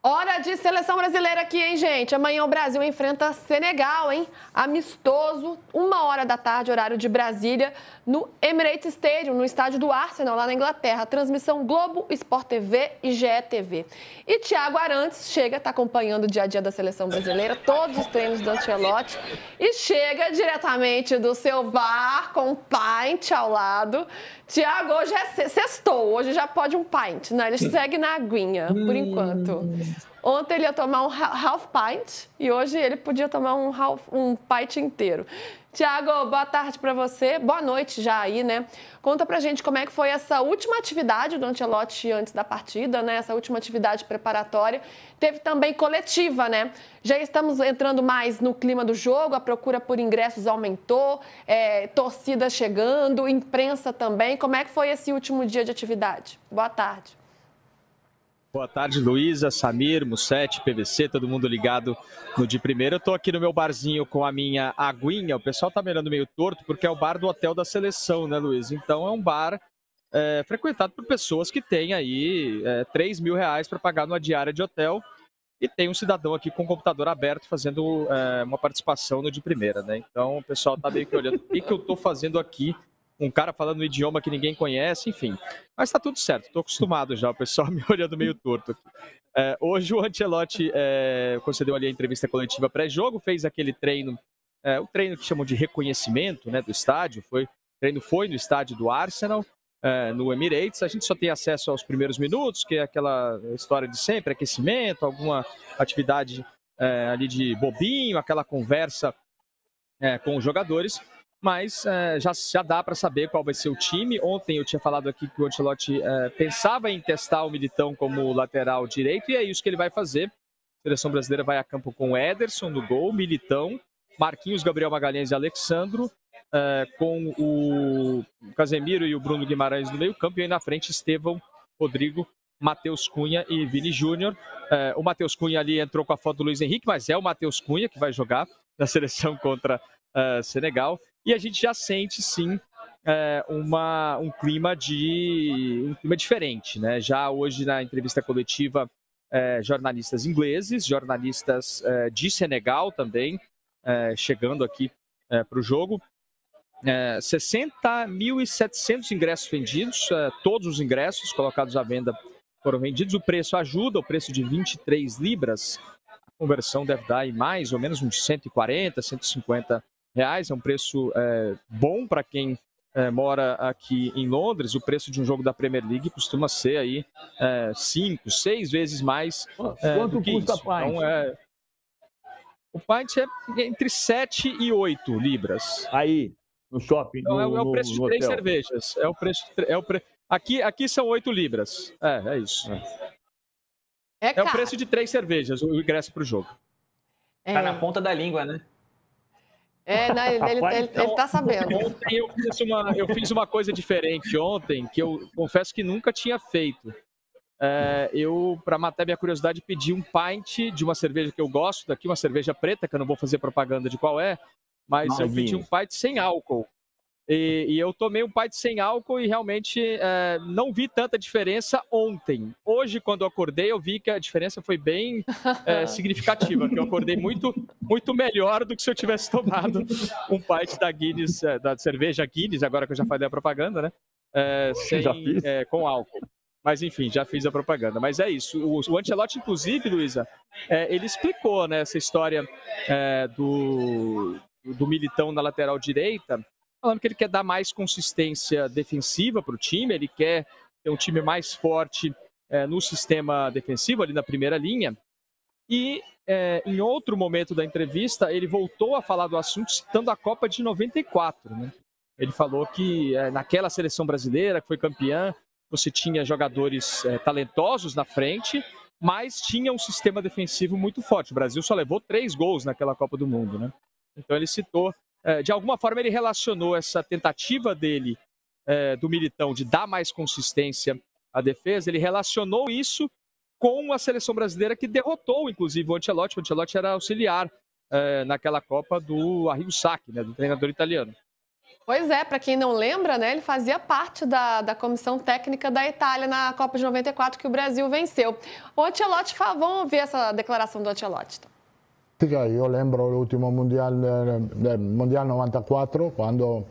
Hora de seleção brasileira aqui, hein, gente? Amanhã o Brasil enfrenta Senegal, hein? Amistoso, 1h da tarde, horário de Brasília, no Emirates Stadium, no estádio do Arsenal, lá na Inglaterra. Transmissão Globo, Sport TV e GE TV. E Thiago Arantes chega, está acompanhando o dia a dia da seleção brasileira, todos os treinos do Ancelotti, e chega diretamente do seu bar com um pint ao lado. Thiago, hoje é sextou, hoje já pode um pint, né? Ele segue na aguinha, por enquanto. Ontem ele ia tomar um half pint e hoje ele podia tomar um pint inteiro. Thiago, boa tarde para você. Boa noite já aí, né? Conta pra gente como é que foi essa última atividade do Ancelotti antes da partida, né? Essa última atividade preparatória. Teve também coletiva, né? Já estamos entrando mais no clima do jogo, a procura por ingressos aumentou, torcida chegando, imprensa também. Como é que foi esse último dia de atividade? Boa tarde. Boa tarde, Luísa, Samir, Mussete, PVC, todo mundo ligado no de primeiro. Eu estou aqui no meu barzinho com a minha aguinha. O pessoal está me olhando meio torto porque é o bar do hotel da seleção, né, Luísa? Então é um bar frequentado por pessoas que têm aí R$3.000 para pagar numa diária de hotel. E tem um cidadão aqui com o computador aberto fazendo uma participação no de primeira, né? Então o pessoal está meio que olhando o que eu estou fazendo aqui. Um cara falando um idioma que ninguém conhece, enfim. Mas tá tudo certo, estou acostumado já, o pessoal me olhando meio torto aqui. Hoje o Ancelotti concedeu ali a entrevista coletiva pré-jogo, fez aquele treino, o treino que chamam de reconhecimento, né, do estádio. O treino foi no estádio do Arsenal, no Emirates. A gente só tem acesso aos primeiros minutos, que é aquela história de sempre, aquecimento, alguma atividade ali de bobinho, aquela conversa com os jogadores. Mas já dá para saber qual vai ser o time. Ontem eu tinha falado aqui que o Ancelotti pensava em testar o Militão como lateral direito, e é isso que ele vai fazer. A seleção brasileira vai a campo com o Ederson no gol, Militão, Marquinhos, Gabriel Magalhães e Alexandro, com o Casemiro e o Bruno Guimarães no meio campo, e aí na frente Estevão, Rodrigo, Matheus Cunha e Vini Júnior. O Matheus Cunha ali entrou com a foto do Luiz Henrique, mas é o Matheus Cunha que vai jogar na seleção contra Senegal. E a gente já sente, sim, um clima diferente, né? Já hoje, na entrevista coletiva, jornalistas ingleses, jornalistas de Senegal também, chegando aqui para o jogo. 60.700 ingressos vendidos, todos os ingressos colocados à venda foram vendidos. O preço ajuda, o preço de 23 libras, a conversão deve dar aí mais ou menos uns 140, 150 reais. É um preço bom para quem mora aqui em Londres. O preço de um jogo da Premier League costuma ser aí 5, 6 vezes mais Quanto custa isso. a pint? Então, o pint é entre 7 e 8 libras. Aí, no shopping, Então, é o preço de 3 hotel. cervejas. Aqui são 8 libras. É isso. É o preço de 3 cervejas, o ingresso para o jogo. Tá na ponta da língua, né? Ele tá sabendo. Ontem eu fiz uma coisa diferente ontem, que eu confesso que nunca tinha feito. Para matar minha curiosidade, pedi um pint de uma cerveja que eu gosto daqui, uma cerveja preta, que eu não vou fazer propaganda de qual é, mas eu pedi um pint sem álcool. E eu tomei um pint sem álcool e realmente não vi tanta diferença ontem. Hoje, quando eu acordei, eu vi que a diferença foi bem significativa, que eu acordei muito, muito melhor do que se eu tivesse tomado um pint da Guinness, da cerveja Guinness, agora que eu já falei a propaganda, né? Com álcool. Mas, enfim, já fiz a propaganda. Mas é isso. O Ancelotti, inclusive, Luísa, ele explicou, né, essa história do Militão na lateral direita, falando que ele quer dar mais consistência defensiva para o time, ele quer ter um time mais forte no sistema defensivo, ali na primeira linha. E em outro momento da entrevista, ele voltou a falar do assunto citando a Copa de 94. Né? Ele falou que naquela seleção brasileira, que foi campeã, você tinha jogadores talentosos na frente, mas tinha um sistema defensivo muito forte. O Brasil só levou 3 gols naquela Copa do Mundo. Né? Então ele citou... de alguma forma, ele relacionou essa tentativa dele, do Militão, de dar mais consistência à defesa, ele relacionou isso com a seleção brasileira que derrotou, inclusive, o Ancelotti. O Ancelotti era auxiliar naquela Copa do Arrigo Sacchi, né, do treinador italiano. Pois é, para quem não lembra, né, ele fazia parte da comissão técnica da Itália na Copa de 94 que o Brasil venceu. O Ancelotti, vamos ouvir essa declaração do Ancelotti. Io lembro l'ultimo Mondial 94, quando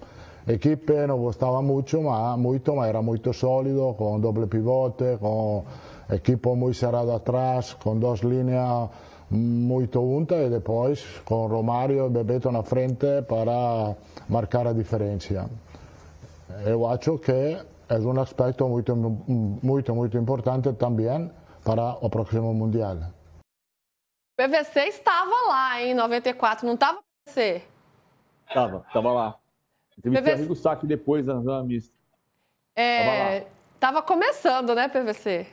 l'equipe non costava molto, ma era molto solido, con doble pivote, con equipo muy cerrado atrás, con dos líneas muito juntas e depois com Romário e Bebeto na frente para marcar a diferença. Eu acho que é um aspecto muito importante também para o próximo Mundial. O PVC estava lá em 94, não estava, PVC? Tava lá. Entrevistei o Arrigo Sacchi depois da zona mista. Tava começando, né, PVC?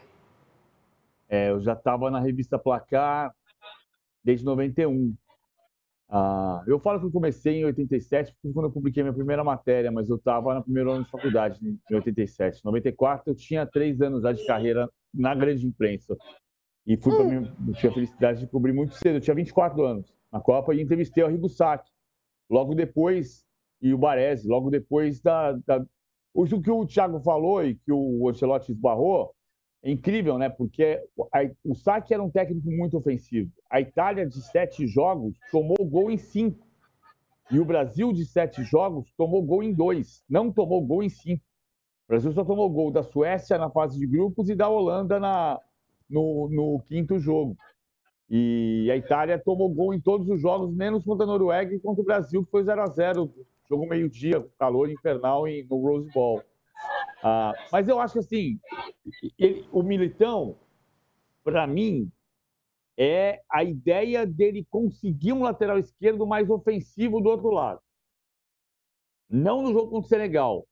Eu já estava na revista Placar desde 91. Eu falo que eu comecei em 87, porque quando eu publiquei minha primeira matéria, mas eu estava no primeiro ano de faculdade, em 87. Em 94, eu tinha 3 anos já de carreira na grande imprensa. E fui eu tive a felicidade de cobrir muito cedo. Eu tinha 24 anos na Copa e entrevistei o Arrigo Sacchi. Logo depois, e o Baresi, logo depois o que o Thiago falou e que o Ancelotti esbarrou, é incrível, né? Porque o Sacchi era um técnico muito ofensivo. A Itália, de 7 jogos, tomou gol em 5. E o Brasil, de 7 jogos, tomou gol em 2. Não tomou gol em 5. O Brasil só tomou gol da Suécia na fase de grupos e da Holanda no quinto jogo. E a Itália tomou gol em todos os jogos, menos contra a Noruega e contra o Brasil, que foi 0-0. Jogo meio-dia, calor infernal no Rose Bowl. Mas eu acho que, assim, o Militão, para mim, é a ideia dele conseguir um lateral esquerdo mais ofensivo do outro lado. Não no jogo contra o Senegal,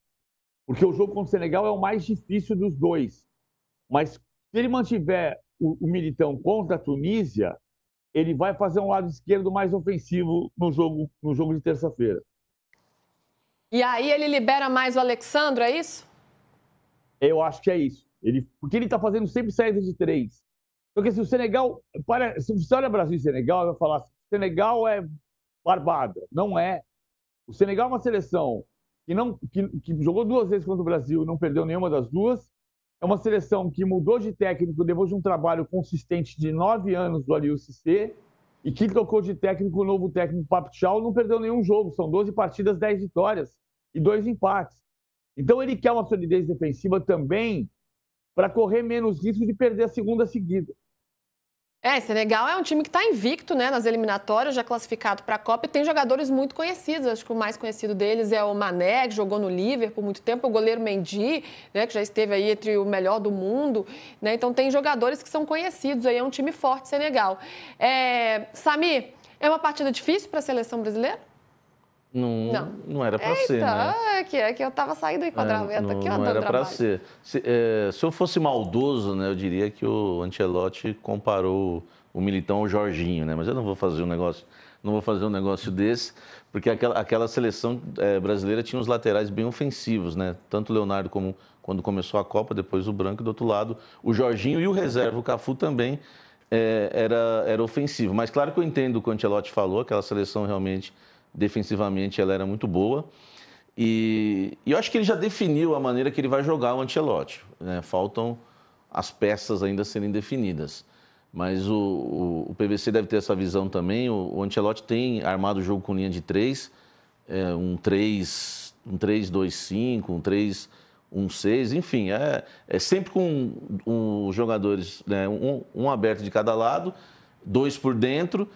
porque o jogo contra o Senegal é o mais difícil dos dois. Mas se ele mantiver o Militão contra a Tunísia, ele vai fazer um lado esquerdo mais ofensivo no jogo de terça-feira. E aí ele libera mais o Alexandre, é isso? Eu acho que é isso. Porque ele está fazendo sempre saída de 3. Porque se o Senegal... Se você olha Brasil e Senegal, vai falar assim, Senegal é barbada. Não é. O Senegal é uma seleção que jogou 2 vezes contra o Brasil e não perdeu nenhuma das duas. É uma seleção que mudou de técnico depois de um trabalho consistente de 9 anos do Aliou Cissé e que trocou de técnico o novo técnico Pape Thiaw, não perdeu nenhum jogo. São 12 partidas, 10 vitórias e 2 empates. Então ele quer uma solidez defensiva também para correr menos risco de perder a segunda seguida. Senegal é um time que está invicto, né, nas eliminatórias, já classificado para a Copa, e tem jogadores muito conhecidos. Acho que o mais conhecido deles é o Mané, que jogou no Liverpool por muito tempo, o goleiro Mendy, né, que já esteve aí entre o melhor do mundo, né? Então tem jogadores que são conhecidos, aí é um time forte, Senegal. Samir, é uma partida difícil para a seleção brasileira? Não era para ser, né? É que eu estava saindo do enquadramento aqui, ó. Não era para ser. Se eu fosse maldoso, né, eu diria que o Ancelotti comparou o Militão ao Jorginho, né? Mas eu não vou fazer um negócio desse, porque aquela seleção brasileira tinha os laterais bem ofensivos, né? Tanto o Leonardo como quando começou a Copa, depois o Branco, e do outro lado o Jorginho e o reserva, o Cafu também era ofensivo. Mas claro que eu entendo o que o Ancelotti falou, aquela seleção realmente defensivamente ela era muito boa e eu acho que ele já definiu a maneira que ele vai jogar o Ancelotti, né? Faltam as peças ainda serem definidas, mas o PVC deve ter essa visão também. O Ancelotti tem armado o jogo com linha de 3, um 3-2-5, um 3-1-6, enfim, é sempre com os jogadores, né, um aberto de cada lado, 2 por dentro,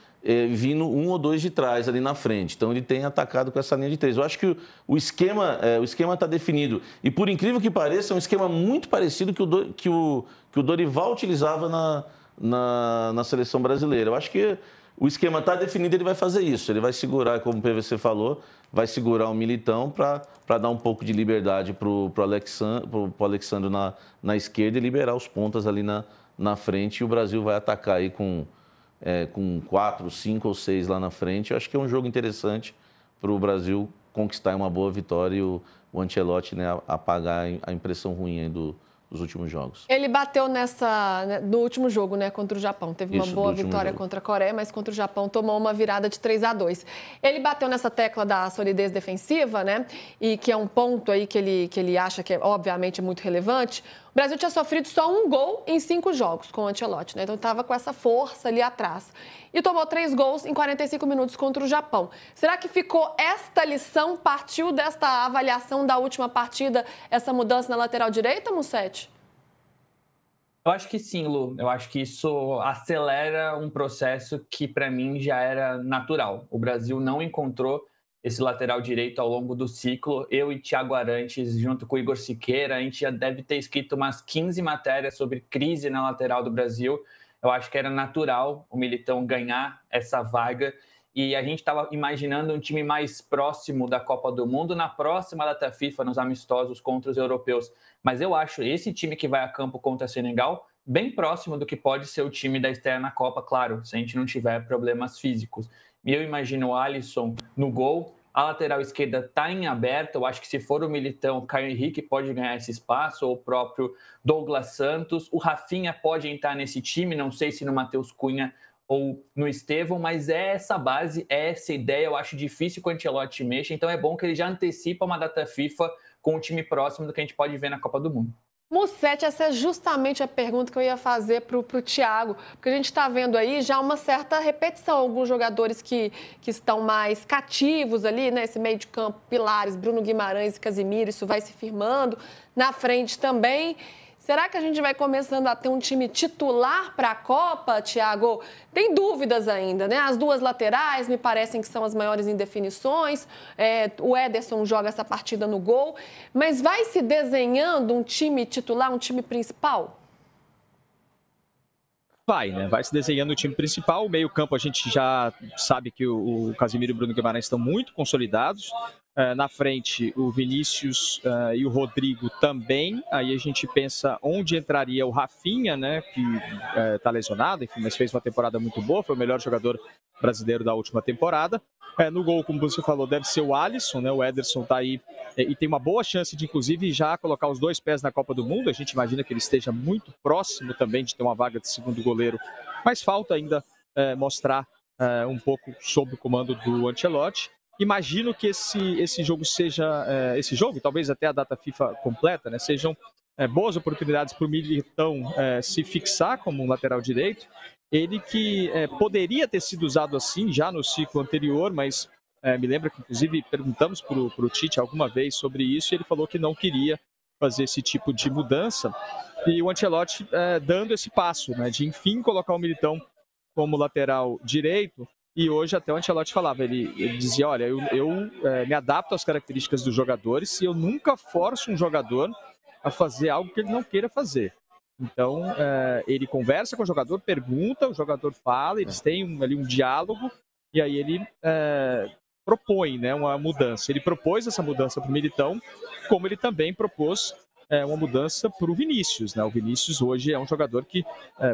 vindo 1 ou 2 de trás ali na frente. Então ele tem atacado com essa linha de 3. Eu acho que o esquema está definido. E por incrível que pareça, é um esquema muito parecido que o Dorival utilizava na seleção brasileira. Eu acho que o esquema está definido, ele vai fazer isso. Ele vai segurar, como o PVC falou, vai segurar o Militão para dar um pouco de liberdade para o Alexandre na esquerda e liberar os pontas ali na frente. E o Brasil vai atacar aí com 4, 5 ou 6 lá na frente. Eu acho que é um jogo interessante para o Brasil conquistar uma boa vitória e o Ancelotti, né, apagar a impressão ruim aí do nos últimos jogos. Ele bateu no último jogo, né, contra o Japão. Teve uma boa vitória contra a Coreia, mas contra o Japão tomou uma virada de 3-2. Ele bateu nessa tecla da solidez defensiva, né, e que é um ponto aí que ele acha que é, obviamente, muito relevante. O Brasil tinha sofrido só um gol em 5 jogos com o Ancelotti, né, então estava com essa força ali atrás. E tomou 3 gols em 45 minutos contra o Japão. Será que ficou esta lição, partiu desta avaliação da última partida, essa mudança na lateral direita, Mussete? Eu acho que sim, Lu. Eu acho que isso acelera um processo que, para mim, já era natural. O Brasil não encontrou esse lateral direito ao longo do ciclo. Eu e Thiago Arantes, junto com o Igor Siqueira, a gente já deve ter escrito umas 15 matérias sobre crise na lateral do Brasil. Eu acho que era natural o Militão ganhar essa vaga. E a gente estava imaginando um time mais próximo da Copa do Mundo na próxima data FIFA, nos amistosos contra os europeus. Mas eu acho esse time que vai a campo contra o Senegal bem próximo do que pode ser o time da estreia na Copa, claro, se a gente não tiver problemas físicos. E eu imagino o Alisson no gol, a lateral esquerda está em aberto. Eu acho que se for o Militão, o Caio Henrique pode ganhar esse espaço, ou o próprio Douglas Santos. O Rafinha pode entrar nesse time, não sei se no Matheus Cunha ou no Estevão, mas é essa base, é essa ideia. Eu acho difícil que o Ancelotti mexa, então é bom que ele já antecipa uma data FIFA com um time próximo do que a gente pode ver na Copa do Mundo. Mussete, essa é justamente a pergunta que eu ia fazer para o Thiago, porque a gente está vendo aí já uma certa repetição, alguns jogadores que estão mais cativos ali, né? Esse meio de campo, pilares, Bruno Guimarães e Casimiro, isso vai se firmando, na frente também. Será que a gente vai começando a ter um time titular para a Copa, Thiago? Tem dúvidas ainda, né? As duas laterais me parecem que são as maiores indefinições. O Ederson joga essa partida no gol. Mas vai se desenhando um time titular, um time principal? Vai, né? Vai se desenhando o time principal. O meio-campo a gente já sabe que o Casimiro e o Bruno Guimarães estão muito consolidados. Na frente, o Vinícius e o Rodrigo também. Aí a gente pensa onde entraria o Rafinha, né? Que está lesionado, enfim, mas fez uma temporada muito boa. Foi o melhor jogador brasileiro da última temporada. No gol, como você falou, deve ser o Alisson, né? O Ederson está aí e tem uma boa chance de, inclusive, já colocar os 2 pés na Copa do Mundo. A gente imagina que ele esteja muito próximo também de ter uma vaga de segundo goleiro, mas falta ainda mostrar um pouco sob o comando do Ancelotti. Imagino que esse jogo seja, esse jogo, talvez até a data FIFA completa, né? Sejam boas oportunidades para o Militão se fixar como um lateral direito. Ele que poderia ter sido usado assim já no ciclo anterior, mas me lembra que, inclusive, perguntamos para o Tite alguma vez sobre isso e ele falou que não queria fazer esse tipo de mudança. E o Ancelotti dando esse passo, né, de, enfim, colocar o Militão como lateral direito. E hoje até o Ancelotti falava, ele dizia, olha, eu me adapto às características dos jogadores e eu nunca forço um jogador a fazer algo que ele não queira fazer. Então, ele conversa com o jogador, pergunta, o jogador fala, eles têm ali um diálogo e aí ele propõe, né, uma mudança. Ele propôs essa mudança para o Militão, como ele também propôs uma mudança para o Vinícius, né? O Vinícius hoje é um jogador que,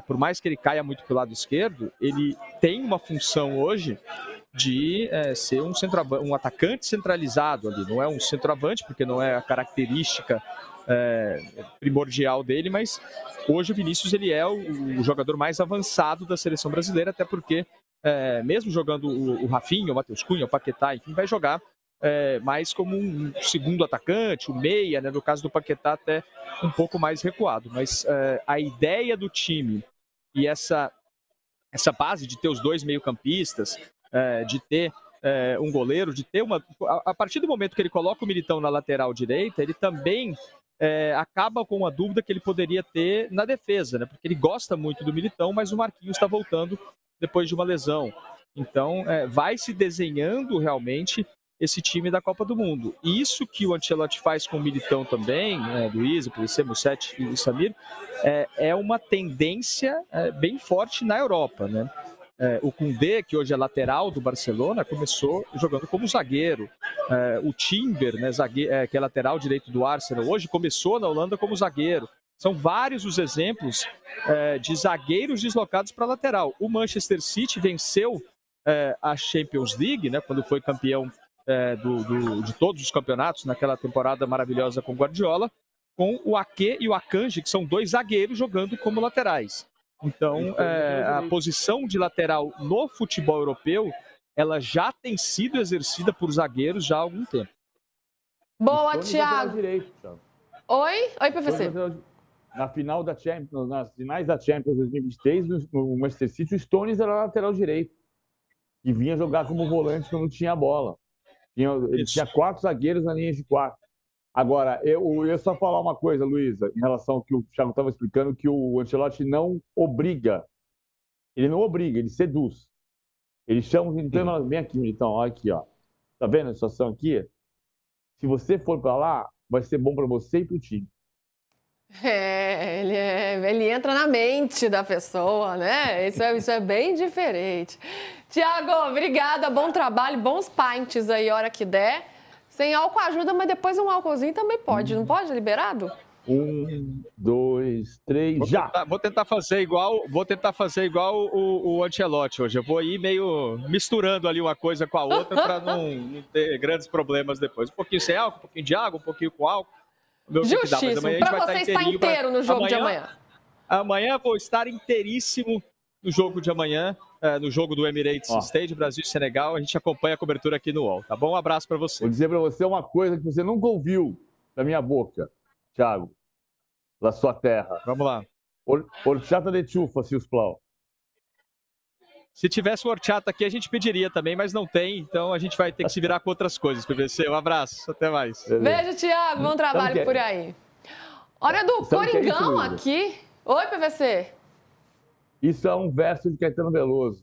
por mais que ele caia muito para o lado esquerdo, ele tem uma função hoje de ser um atacante centralizado ali. Não é um centroavante, porque não é a característica primordial dele, mas hoje o Vinícius ele é o jogador mais avançado da seleção brasileira, até porque mesmo jogando o Rafinha, o Matheus Cunha, o Paquetá, enfim, vai jogar mais como um segundo atacante, o meia, né? No caso do Paquetá até um pouco mais recuado, mas a ideia do time e essa base de ter os 2 meio-campistas, de ter um goleiro, de ter uma... A partir do momento que ele coloca o Militão na lateral direita, ele também acaba com uma dúvida que ele poderia ter na defesa, né? Porque ele gosta muito do Militão, mas o Marquinhos está voltando depois de uma lesão. Então, vai se desenhando realmente esse time da Copa do Mundo. E isso que o Ancelotti faz com o Militão também, Luiz, o Mussete e o Samir, é uma tendência bem forte na Europa, né? O Koundé, que hoje é lateral do Barcelona, começou jogando como zagueiro. O Timber, né, que é lateral direito do Arsenal, hoje começou na Holanda como zagueiro. São vários os exemplos de zagueiros deslocados para lateral. O Manchester City venceu a Champions League, né, quando foi campeão de todos os campeonatos naquela temporada maravilhosa com Guardiola, com o Ake e o Akanji, que são 2 zagueiros jogando como laterais. Então, a posição de lateral no futebol europeu, ela já tem sido exercida por zagueiros já há algum tempo. Boa, Thiago. Oi, PVC. Na final da Champions, nas finais da Champions 2023, no Manchester City, o Stones era lateral direito. E vinha jogar como volante quando tinha a bola. Ele tinha 4 zagueiros na linha de 4. Agora, eu ia só falar uma coisa, Luísa, em relação ao que o Thiago estava explicando, que o Ancelotti não obriga. Ele não obriga, ele seduz. Ele chama, então, vem aqui, então, olha aqui, ó. Tá vendo a situação aqui? Se você for para lá, vai ser bom para você e para o time. Ele entra na mente da pessoa, né? Isso é bem diferente. Thiago, obrigada, bom trabalho, bons pints aí, hora que der. Sem álcool ajuda, mas depois um álcoolzinho também pode, não pode? Liberado? 1, 2, 3, já! Vou tentar fazer igual o Ancelotti hoje. Eu vou ir meio misturando ali uma coisa com a outra para não ter grandes problemas depois. Um pouquinho sem álcool, um pouquinho de água, um pouquinho com álcool. Justíssimo, para você estar inteiro no jogo de amanhã. Amanhã vou estar inteiríssimo no jogo de amanhã, no jogo do Emirates Stadium, Brasil e Senegal. A gente acompanha a cobertura aqui no UOL, tá bom? Um abraço para você. Vou dizer para você uma coisa que você nunca ouviu da minha boca, Thiago, da sua terra. Vamos lá. Horchata de chufa, se os plau. Se tivesse o horchata aqui, a gente pediria também, mas não tem, então a gente vai ter que se virar com outras coisas, PVC. Um abraço, até mais. Beijo, Thiago, bom trabalho por aí. Hora do Coringão aqui. Oi, PVC. Isso é um verso de Caetano Veloso.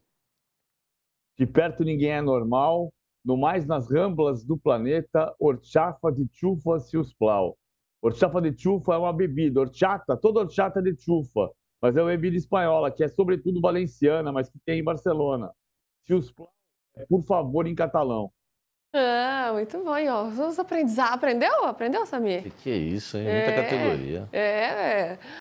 De perto ninguém é normal, no mais nas ramblas do planeta, horchata de chufa se os plau. Horchata de chufa é uma bebida, horchata, toda horchata é de chufa. Mas é uma bebida espanhola, que é sobretudo valenciana, mas que tem em Barcelona. Se os plau, por favor, em catalão. Muito bom, ó. Vamos aprender. Aprendeu, Samir? Que é isso, hein? Muita categoria.